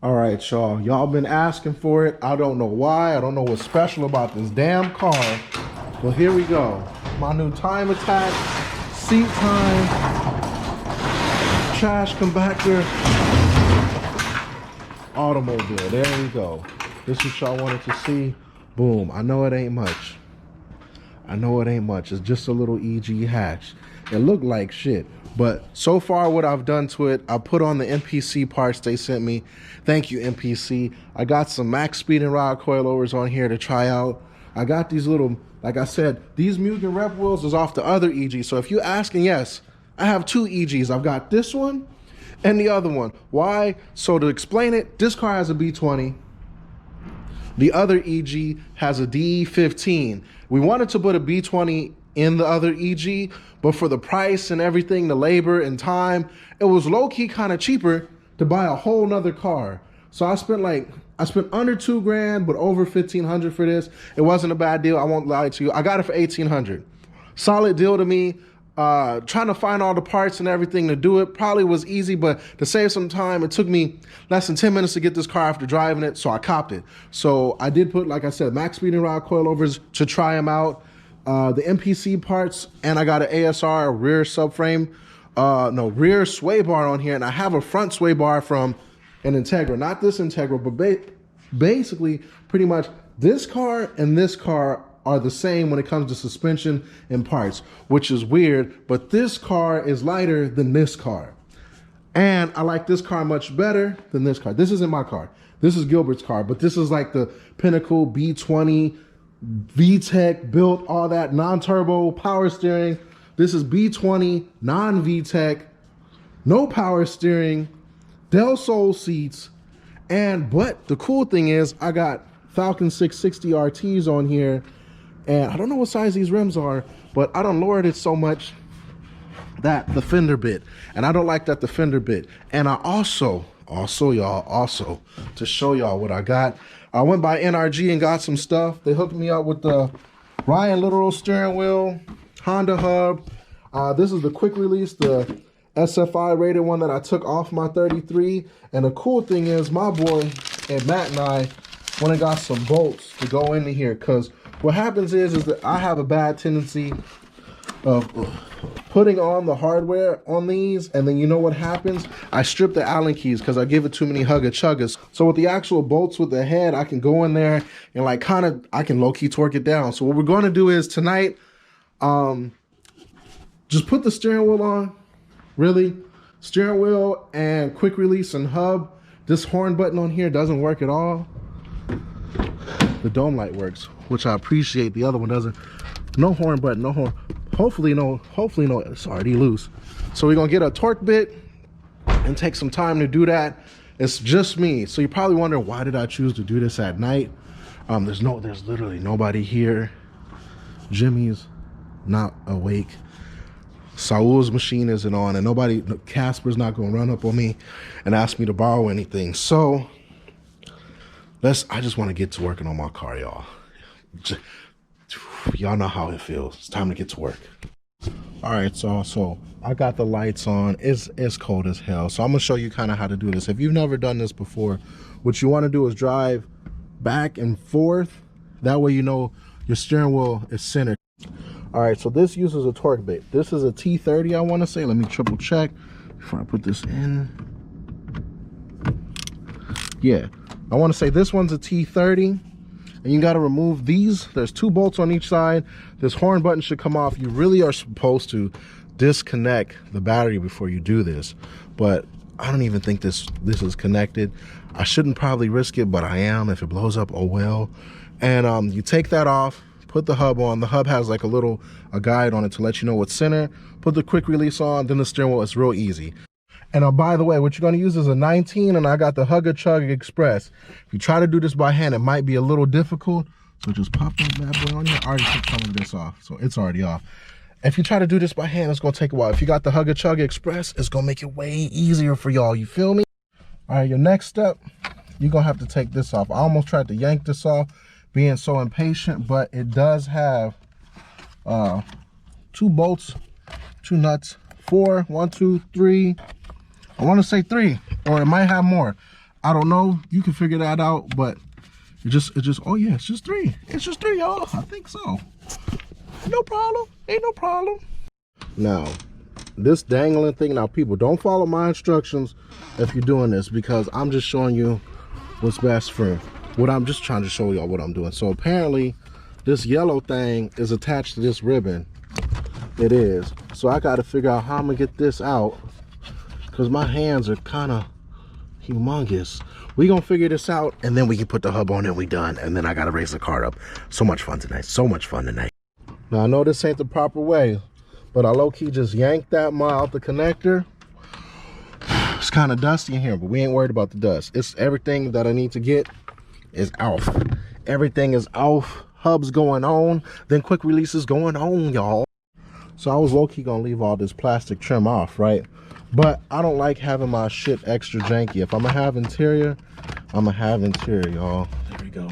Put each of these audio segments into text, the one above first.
All right, y'all. Y'all been asking for it. I don't know why. I don't know what's special about this damn car. Well, here we go. My new time attack, seat time, trash compactor, automobile. There we go. This is what y'all wanted to see. Boom. I know it ain't much. It's just a little EG hatch. It looked like shit. But so far what I've done to it, I put on the MPC parts they sent me. Thank you, MPC. I got some max speed and rod coilovers on here to try out. I got these little, like I said, these Mugen rep wheels is off the other EG. So if you're asking, yes, I have two EGs. I've got this one and the other one. Why? So to explain it, this car has a B20. The other EG has a D15. We wanted to put a B20 in the other EG, but for the price and everything, the labor and time, it was low-key kind of cheaper to buy a whole nother car. So I spent under $2,000, but over $1,500 for this. It wasn't a bad deal. I won't lie to you. I got it for $1,800. Solid deal to me. Trying to find all the parts and everything to do it probably was easy, but to save some time, it took me less than 10 minutes to get this car after driving it, so I copped it. So I did put, like I said, max speed and rod coilovers to try them out. The MPC parts, and I got an ASR rear subframe, rear sway bar on here, and I have a front sway bar from an Integra, not this Integra, but basically pretty much this car and this car are the same when it comes to suspension and parts, which is weird, but this car is lighter than this car. And I like this car much better than this car. This isn't my car. This is Gilbert's car, but this is like the pinnacle B20 VTEC built, all that, non-turbo, power steering. This is B20, non-VTEC, no power steering, Del Sol seats, but the cool thing is I got Falcon 660 RTs on here, and I don't know what size these rims are, but I done lowered it so much that the fender bit, and I don't like that the fender bit. And I also to show y'all what I got, I went by NRG and got some stuff. They hooked me up with the Ryan literal steering wheel, Honda hub. This is the quick release, the SFI rated one that I took off my 33. And the cool thing is my boy and Matt and I went and got some bolts to go into here, because what happens is that I have a bad tendency of putting on the hardware on these, and then you know what happens? I strip the Allen keys because I give it too many hugga chuggas. So with the actual bolts with the head, I can go in there and like I can low-key torque it down. So what we're going to do is tonight, just put the steering wheel on, really, steering wheel and quick release and hub. This horn button on here doesn't work at all. The dome light works, which I appreciate. The other one doesn't. No horn button, no horn. Hopefully no, it's already loose. So we're gonna get a torque bit and take some time to do that. It's just me. So you're probably wondering, why did I choose to do this at night? There's literally nobody here. Jimmy's not awake. Saul's machine isn't on, and Casper's not gonna run up on me and ask me to borrow anything. So I just wanna get to working on my car, y'all. Y'all know how it feels. It's time to get to work. All right, so I got the lights on. It's cold as hell. So I'm gonna show you kind of how to do this. If you've never done this before, what you want to do is drive back and forth. That way you know your steering wheel is centered. All right, so this uses a torque bit. This is a T30, I want to say. Let me triple check before I put this in. Yeah, I want to say this one's a T30. And you got to remove these. There's two bolts on each side. This horn button should come off. You really are supposed to disconnect the battery before you do this, but I don't even think this is connected. I shouldn't probably risk it, but I am. If it blows up, oh well. And you take that off, put the hub on. The hub has like a guide on it to let you know what's center. Put the quick release on, then the steering wheel. It's real easy. And by the way, what you're going to use is a 19, and I got the Hugga Chugga Express. If you try to do this by hand, it might be a little difficult. So just pop that bad boy on here. I already took some of this off, so it's already off. If you try to do this by hand, it's going to take a while. If you got the Hugga Chugga Express, it's going to make it way easier for y'all. You feel me? All right, your next step, you're going to have to take this off. I almost tried to yank this off, being so impatient, but it does have 2 bolts, 2 nuts, 4, 1, 2, 3. I want to say 3, or it might have more. I don't know. You can figure that out, but it just, oh yeah, it's just 3. It's just 3, y'all. I think so. No problem. Ain't no problem. Now, this dangling thing, now people, don't follow my instructions if you're doing this, because I'm just showing you what's best for what I'm just trying to show y'all what I'm doing. So apparently this yellow thing is attached to this ribbon. It is. So I got to figure out how I'm gonna get this out, because my hands are kind of humongous. We gonna figure this out, and then we can put the hub on and we done. And then I gotta raise the car up. So much fun tonight. So much fun tonight. Now I know this ain't the proper way, but I low-key just yanked that out the connector. It's kind of dusty in here, but we ain't worried about the dust. It's everything that I need to get is off. Everything is off. Hubs going on, then quick releases going on, y'all. So I was low-key gonna leave all this plastic trim off, right? But I don't like having my shit extra janky. If I'm gonna have interior, I'm gonna have interior, y'all. There we go.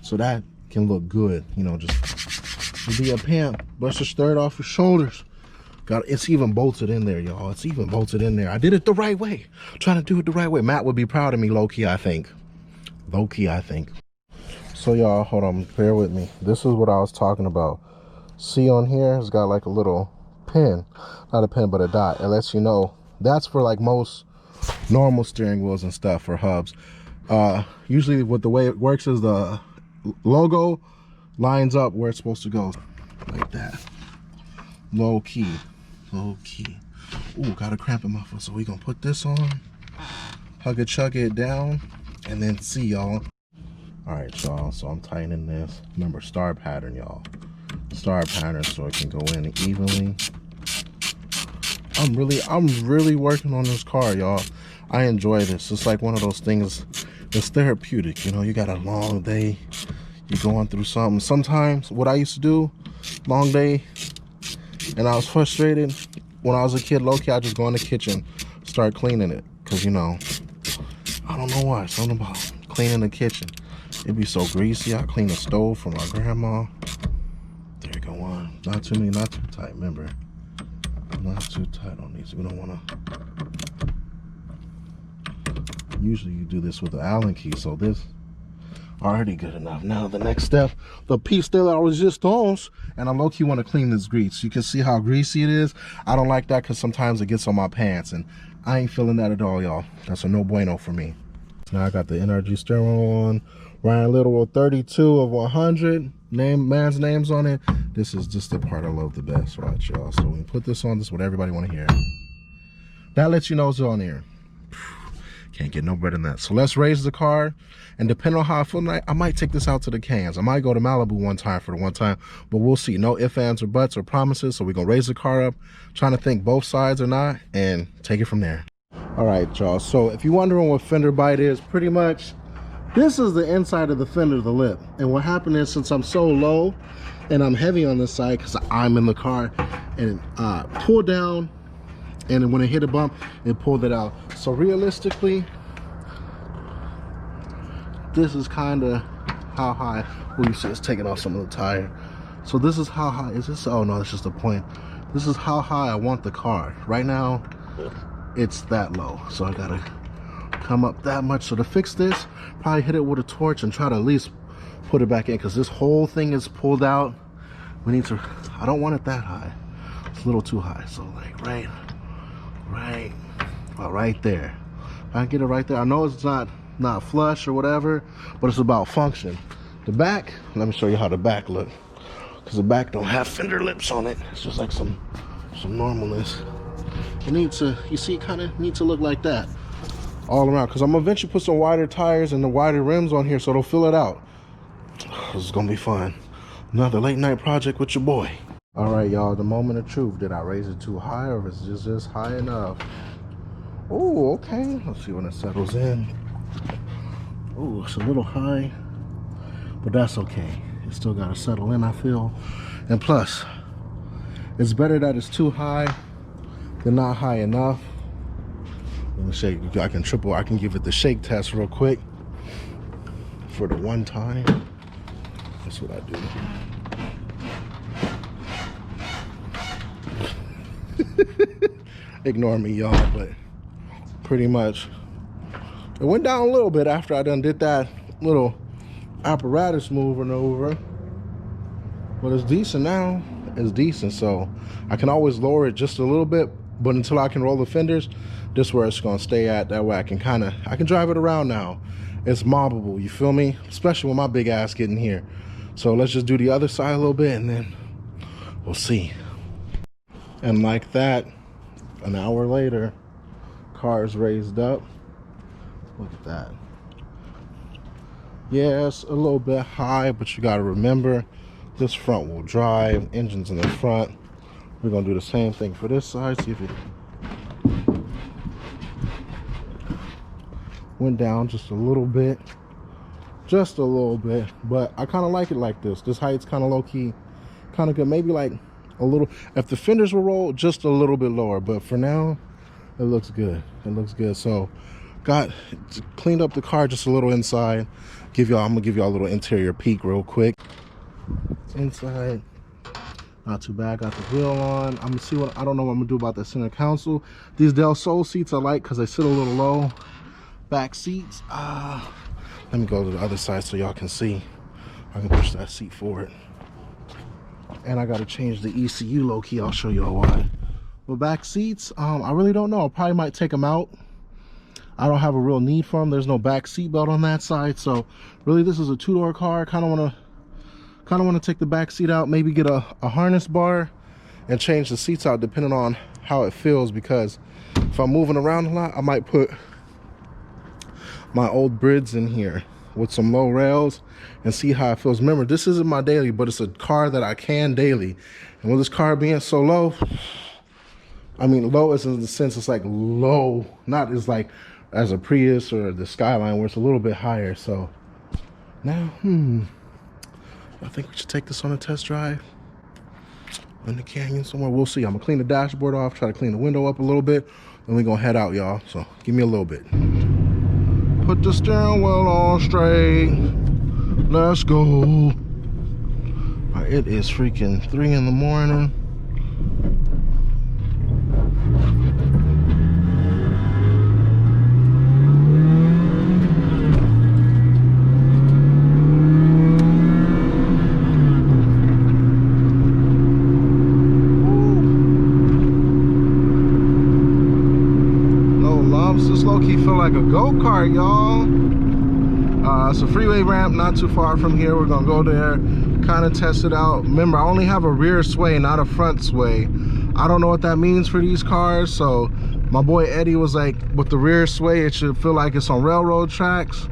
So that can look good, you know, just to be a pimp. Brush the skirt off your shoulders. It's even bolted in there, y'all. It's even bolted in there. I did it the right way. I'm trying to do it the right way. Matt would be proud of me, low-key, I think. Low-key, I think. So y'all, hold on, bear with me. This is what I was talking about. See on here, it's got like a little pin. Not a pin, but a dot. It lets you know. That's for like most normal steering wheels and stuff, for hubs. Usually what the way it works is the logo lines up where it's supposed to go. Like that. Low key. Low key. Ooh, got a cramp in my foot. So we gonna put this on. Hug it, chug it down. And then see y'all. Alright, y'all. So I'm tightening this. Remember, star pattern, y'all. Star pattern so it can go in evenly. I'm really working on this car, y'all. I enjoy this. It's like one of those things. It's therapeutic, you know. You got a long day. You're going through something. Sometimes what I used to do, long day, and I was frustrated when I was a kid, low-key, I just go in the kitchen, start cleaning it. Because, you know, I don't know why. Something about cleaning the kitchen. It'd be so greasy. I clean the stove for my grandma. There you go, on. Not too many, not too tight, remember. Not too tight on these. We don't want to. Usually you do this with the Allen key, so this already good enough. Now the next step, the piece de la resistance, and I low-key want to clean this grease. You can see how greasy it is. I don't like that because sometimes it gets on my pants, and I ain't feeling that at all, y'all. That's a no bueno for me. Now I got the NRG steering wheel on. Ryan Little 32 of 100. Man's names on it. This is just the part I love the best, right, y'all? So we put this on. This is what everybody want to hear. That lets you know it's on here. Can't get no better than that. So let's raise the car, and depending on how I feel tonight, I might take this out to the cans. I might go to Malibu one time for the one time, but we'll see. No ifs, ands, or buts, or promises. So we're gonna raise the car up, trying to think both sides or not, and take it from there. All right, y'all. So if you're wondering what Fender Bite is, pretty much this is the inside of the fender of the lip. And what happened is, since I'm so low and I'm heavy on this side because I'm in the car, and pulled down, and when it hit a bump, it pulled it out. So realistically, this is kind of how high. Well, you see it's taking off some of the tire. So this is how high. Is this? Oh no, it's just a point. This is how high I want the car. Right now, it's that low. So I gotta come up that much. So to fix this, probably hit it with a torch and try to at least put it back in, because this whole thing is pulled out. We need to, I don't want it that high. It's a little too high. So like right there. If I get it right there, I know it's not flush or whatever, but it's about function. The back, let me show you how the back look, because the back don't have fender lips on it. It's just like some normalness. It needs to, you see, it kind of needs to look like that all around, because I'm gonna eventually put some wider tires and the wider rims on here so it'll fill it out. This is gonna be fun. Another late night project with your boy. All right, y'all, the moment of truth. Did I raise it too high, or is it just high enough? Oh, okay. Let's see when it settles in. Oh, it's a little high, but that's okay. It still gotta settle in, I feel. And plus, it's better that it's too high than not high enough. Let me shake. I can give it the shake test real quick for the one time. That's what I do. Ignore me, y'all, but pretty much It went down a little bit after I done did that little apparatus moving over. But it's decent now. It's decent, so I can always lower it just a little bit, but until I can roll the fenders, this is where it's gonna stay at. That way I can drive it around now. It's mobbable, you feel me? Especially with my big ass getting here. So let's just do the other side a little bit and then we'll see. And like that, an hour later, car's raised up. Look at that. Yeah, it's a little bit high, but you gotta remember, this front wheel drive, engine's in the front. We're gonna do the same thing for this side. See if it went down just a little bit. Just a little bit. But I kind of like it like this. This height's kind of low-key, kind of good. Maybe like a little, if the fenders were rolled, just a little bit lower. But for now, it looks good. It looks good. So got cleaned up the car just a little inside. I'm gonna give y'all a little interior peek real quick. Inside, not too bad. Got the wheel on. I'm gonna see what, I don't know what I'm gonna do about the center console. These Del Sol seats I like because they sit a little low. Back seats, let me go to the other side so y'all can see. I can push that seat forward. And I gotta change the ECU low-key. I'll show y'all why. But back seats, I really don't know. I probably might take them out. I don't have a real need for them. There's no back seat belt on that side, so really this is a two-door car. Kind of want to take the back seat out, maybe get a harness bar and change the seats out depending on how it feels, because if I'm moving around a lot, I might put my old Brids in here with some low rails and see how it feels. Remember, this isn't my daily, but it's a car that I can daily. And with this car being so low, I mean, low is in the sense it's like low, not as like as a Prius or the Skyline where it's a little bit higher. So now, I think we should take this on a test drive in the canyon somewhere. We'll see. I'm gonna clean the dashboard off, try to clean the window up a little bit, then we're gonna head out, y'all. So give me a little bit. Put the steering wheel on straight. Let's go. All right, it is freaking 3 in the morning. This low-key feel like a go-kart, y'all. It's a freeway ramp not too far from here. We're gonna go there, kind of test it out. Remember, I only have a rear sway, not a front sway. I don't know what that means for these cars, so my boy Eddie was like, with the rear sway, it should feel like it's on railroad tracks.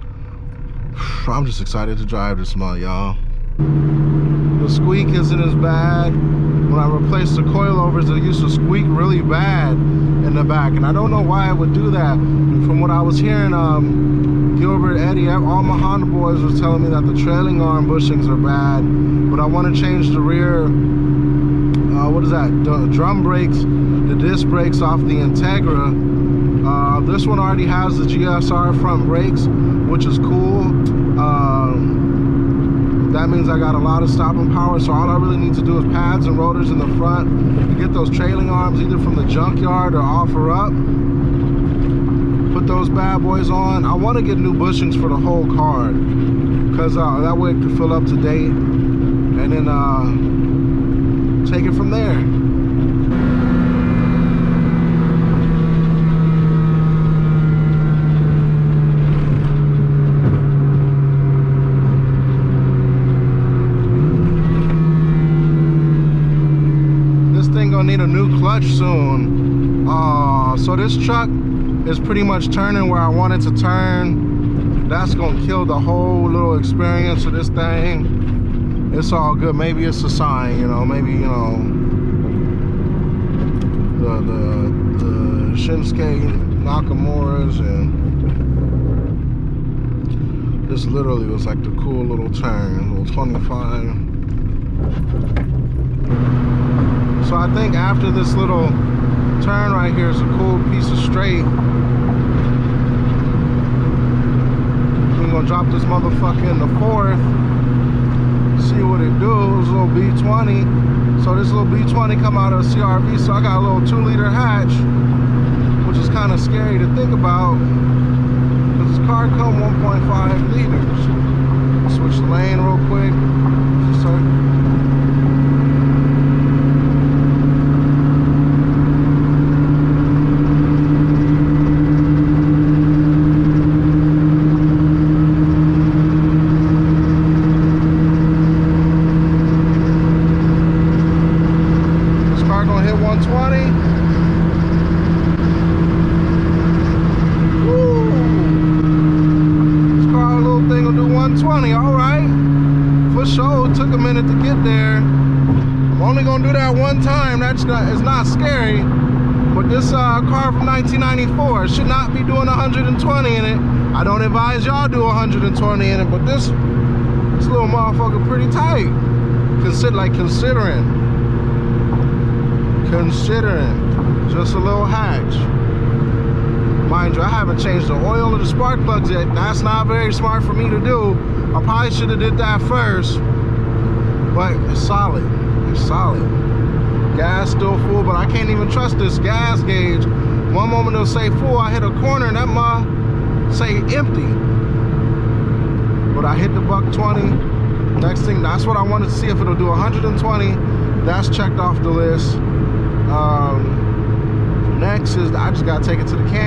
I'm just excited to drive this mug, y'all. The squeak isn't as bad. When I replaced the coilovers, it used to squeak really bad in the back, and I don't know why it would do that. From what I was hearing, Gilbert, Eddie, all my Honda boys was telling me that the trailing arm bushings are bad, but I want to change the rear, what is that, the drum brakes, the disc brakes off the Integra. This one already has the GSR front brakes, which is cool. That means I got a lot of stopping power, so all I really need to do is pads and rotors in the front to get those trailing arms either from the junkyard or offer up. Put those bad boys on. I want to get new bushings for the whole car, because that way it can fill up to date, and then take it from there. Gonna need a new clutch soon. So this truck is pretty much turning where I want it to turn. That's gonna kill the whole little experience of this thing. It's all good. Maybe it's a sign, you know. Maybe, you know, the Shinsuke Nakamura's, and this literally was like the cool little turn, little 25. So I think after this little turn right here is a cool piece of straight. We're gonna drop this motherfucker in the fourth. See what it do. This little B20. So this little B20 come out of a CRV. So I got a little 2-liter hatch, which is kind of scary to think about, because it's car come 1.5 liters. Switch the lane real quick. This car gonna hit 120. Alright, for sure. Took a minute to get there. I'm only gonna do that one time. It's not scary. But this car from 1994 should not be doing 120 in it. I don't advise y'all do 120 in it, but this little motherfucker pretty tight. Considering just a little hatch. Mind you, I haven't changed the oil of the spark plugs yet. That's not very smart for me to do. I probably should have did that first. But it's solid. It's solid. Gas still full, but I can't even trust this gas gauge. One moment it'll say full, I hit a corner and that might say empty. But I hit the $120. Next thing, that's what I wanted to see if it'll do 120. That's checked off the list. Next is I just gotta take it to the can.